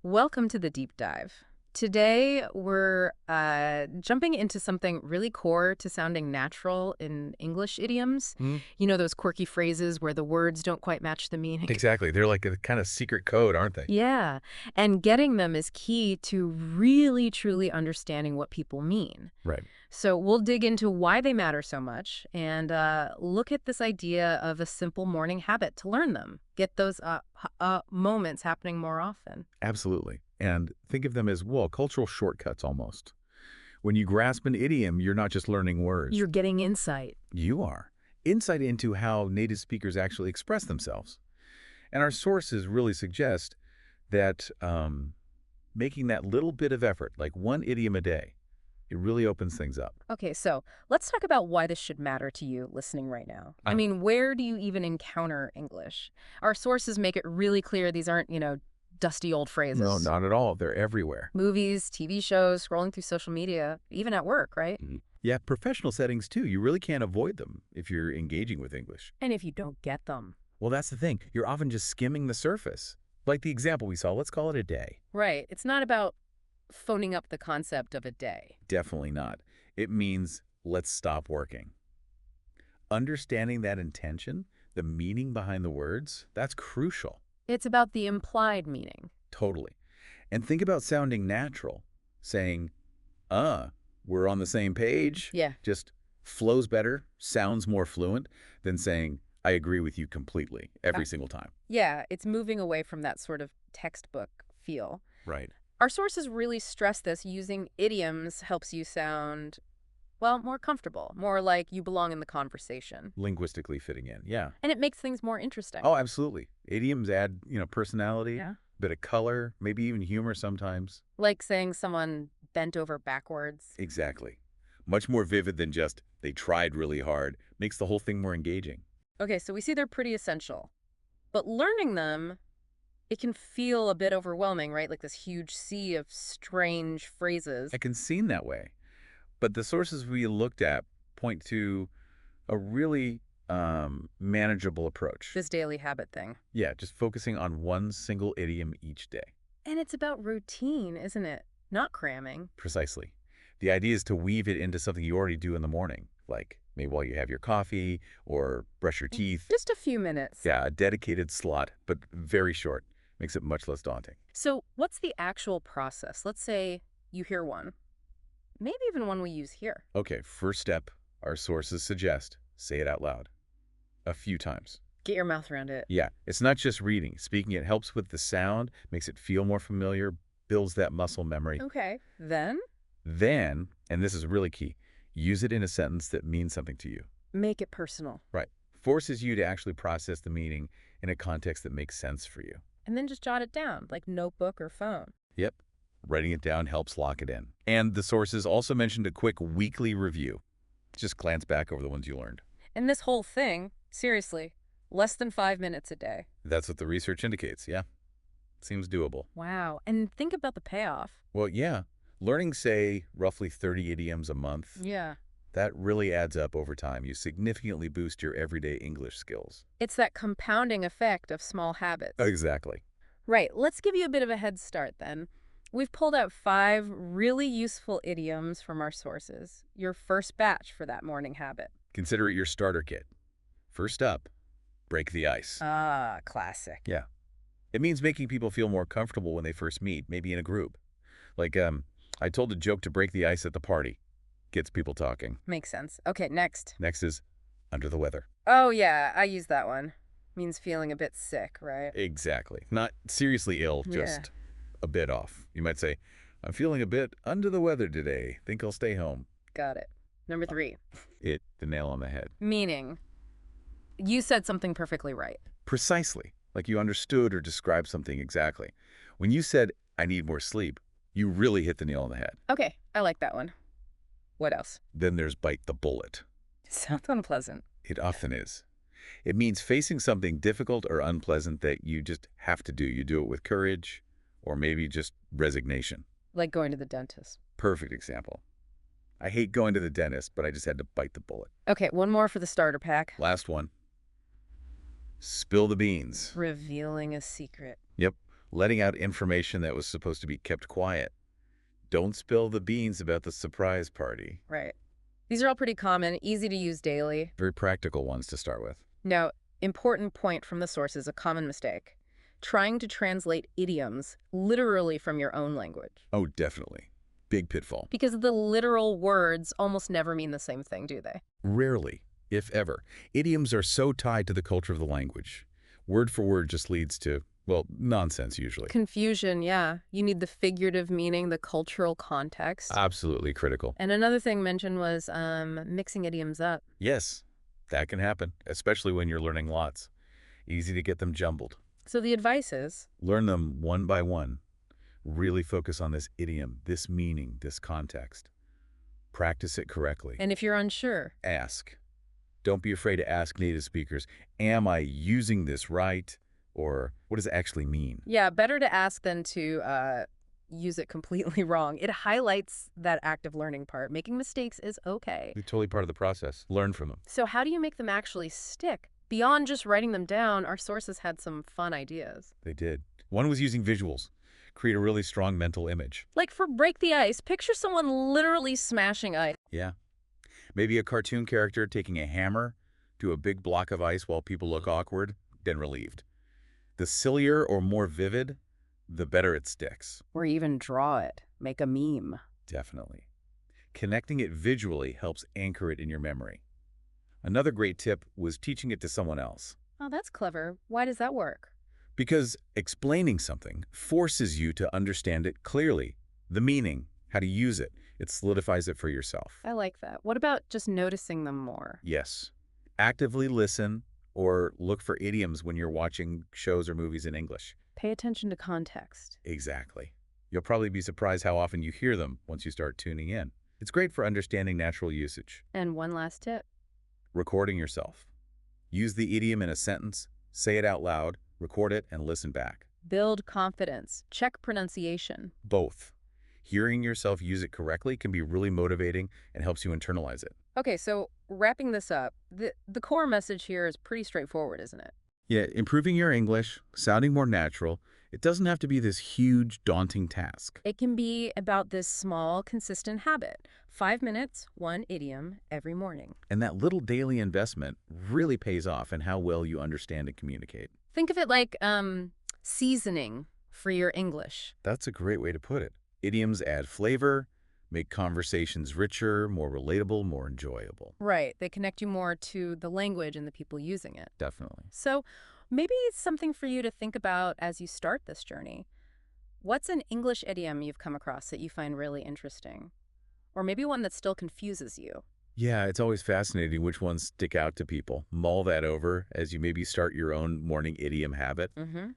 Welcome to the deep dive. Today, we're jumping into something really core to sounding natural in English idioms. Mhm. You know, those quirky phrases where the words don't quite match the meaning. Exactly. They're like a kind of secret code, aren't they? Yeah, and getting them is key to really, truly understanding what people mean. Right. So we'll dig into why they matter so much and look at this idea of a simple morning habit to learn them. Get those moments happening more often. Absolutely. And think of them as, well, cultural shortcuts almost. When you grasp an idiom, you're not just learning words. You're getting insight. You are. Insight into how native speakers actually express themselves. And our sources really suggest that making that little bit of effort, like one idiom a day, it really opens things up. Okay, so let's talk about why this should matter to you listening right now. I mean, where do you even encounter English? Our sources make it really clear these aren't, dusty old No, phrases. not at all. They're everywhere. Movies, TV shows, scrolling through social media, even at work, right? Yeah, professional settings too. You really can't avoid them if you're engaging with English. And if you don't get them. Well, that's the thing. You're often just skimming the surface. Like the example we saw, let's call it a day. Right. It's not about phoning up the concept of a day. Definitely not. It means let's stop working. Understanding that intention, the meaning behind the words, that's crucial. It's about the implied meaning. Totally. And think about sounding natural. Saying, we're on the same page, Yeah. just flows better, sounds more fluent than saying, I agree with you completely every single time. Yeah, it's moving away from that sort of textbook feel. Right. Our sources really stress this. Using idioms helps you sound, well, more comfortable, more like you belong in the conversation. Linguistically fitting in. Yeah. And it makes things more interesting. Oh, absolutely. Idioms add, personality, Yeah. bit of color, maybe even humor sometimes. Like saying someone bent over backwards. Exactly. Much more vivid than just, they tried really hard, makes the whole thing more engaging. Okay, so we see they're pretty essential. But learning them, it can feel a bit overwhelming, right? Like this huge sea of strange phrases. It can seem that way. But the sources we looked at point to a really manageable approach. This daily habit thing. Yeah, just focusing on one single idiom each day. And it's about routine, isn't it? Not cramming. Precisely. The idea is to weave it into something you already do in the morning, like maybe while you have your coffee or brush your teeth. Just a few minutes. Yeah, a dedicated slot, but very short. Makes it much less daunting. So what's the actual process? Let's say you hear one, maybe even one we use here. Okay, first step, our sources suggest, say it out loud. A few times. Get your mouth around it. Yeah, it's not just reading. Speaking it helps with the sound, makes it feel more familiar, builds that muscle memory. Okay. Then Then, and this is really key, use it in a sentence that means something to you. make it personal. Right. Forces you to actually process the meaning in a context that makes sense for you. And then just jot it down, like notebook or phone. Yep. Writing it down helps lock it in. And the sources also mentioned a quick weekly review. Just glance back over the ones you learned. And this whole thing, seriously, less than 5 minutes a day. That's what the research indicates, yeah. Seems doable. Wow. And think about the payoff. Well, yeah. Learning, say, roughly 30 idioms a month, Yeah. that really adds up over time. You significantly boost your everyday English skills. It's that compounding effect of small habits. Exactly. Right. Let's give you a bit of a head start then. We've pulled out 5 really useful idioms from our sources. Your first batch for that morning habit. Consider it your starter kit. First up, break the ice. Ah, classic. Yeah. It means making people feel more comfortable when they first meet, maybe in a group. Like, I told a joke to break the ice at the party. Gets people talking. Makes sense. Okay, next. Next is under the weather. Oh, yeah, I use that one. Means feeling a bit sick, right? Exactly. Not seriously ill, just a bit off. You might say, I'm feeling a bit under the weather today. Think I'll stay home. Got it. Number 3. Hit the nail on the head. Meaning, you said something perfectly right. Precisely. Like you understood or described something exactly. When you said, I need more sleep, you really hit the nail on the head. Okay, I like that one. What else? Then there's bite the bullet. Sounds unpleasant. It often is. It means facing something difficult or unpleasant that you just have to do. You do it with courage or maybe just resignation. Like going to the dentist. Perfect example. I hate going to the dentist, but I just had to bite the bullet. Okay, one more for the starter pack. Last one. Spill the beans. Revealing a secret. Yep. letting out information that was supposed to be kept quiet. Don't spill the beans about the surprise party. Right. These are all pretty common, easy to use daily. Very practical ones to start with. Now, important point from the source is a common mistake. Trying to translate idioms literally from your own language. Oh, definitely. Big pitfall. Because the literal words almost never mean the same thing, do they? Rarely, if ever. Idioms are so tied to the culture of the language. Word for word just leads to, well, nonsense usually. Confusion, yeah. You need the figurative meaning, the cultural context. Absolutely critical. And another thing mentioned was mixing idioms up. Yes, that can happen, especially when you're learning lots. Easy to get them jumbled. So the advice is, Learn them one by one. Really focus on this idiom, this meaning, this context. Practice it correctly. and if you're unsure, Ask. Don't be afraid to ask native speakers, am I using this right? Or what does it actually mean? yeah, better to ask than to use it completely wrong. It highlights that active learning part. Making mistakes is okay. They're totally part of the process. Learn from them. So how do you make them actually stick? Beyond just writing them down, our sources had some fun ideas. They did. One was using visuals. Create a really strong mental image. Like for Break the Ice, picture someone literally smashing ice. Yeah. Maybe a cartoon character taking a hammer to a big block of ice while people look awkward, then relieved. The sillier or more vivid, the better it sticks. Or even draw it. Make a meme. Definitely. Connecting it visually helps anchor it in your memory. Another great tip was teaching it to someone else. Oh, that's clever. Why does that work? Because explaining something forces you to understand it clearly. The meaning, how to use it. It solidifies it for yourself. I like that. What about just noticing them more? Yes. Actively listen or look for idioms when you're watching shows or movies in English. Pay attention to context. Exactly. You'll probably be surprised how often you hear them once you start tuning in. It's great for understanding natural usage. And one last tip. Recording yourself. Use the idiom in a sentence, say it out loud, record it, and listen back. Build confidence. Check pronunciation. Both. Hearing yourself use it correctly can be really motivating and helps you internalize it. Okay, so wrapping this up, the core message here is pretty straightforward, isn't it? Yeah, improving your English, sounding more natural, it doesn't have to be this huge, daunting task. It can be about this small, consistent habit. 5 minutes, one idiom every morning. And that little daily investment really pays off in how well you understand and communicate. Think of it like seasoning for your English. That's a great way to put it. Idioms add flavor, make conversations richer, more relatable, more enjoyable. Right. They connect you more to the language and the people using it. Definitely. So maybe it's something for you to think about as you start this journey. What's an English idiom you've come across that you find really interesting? Or maybe one that still confuses you? Yeah, it's always fascinating which ones stick out to people. Mull that over as you maybe start your own morning idiom habit. Mm-hmm.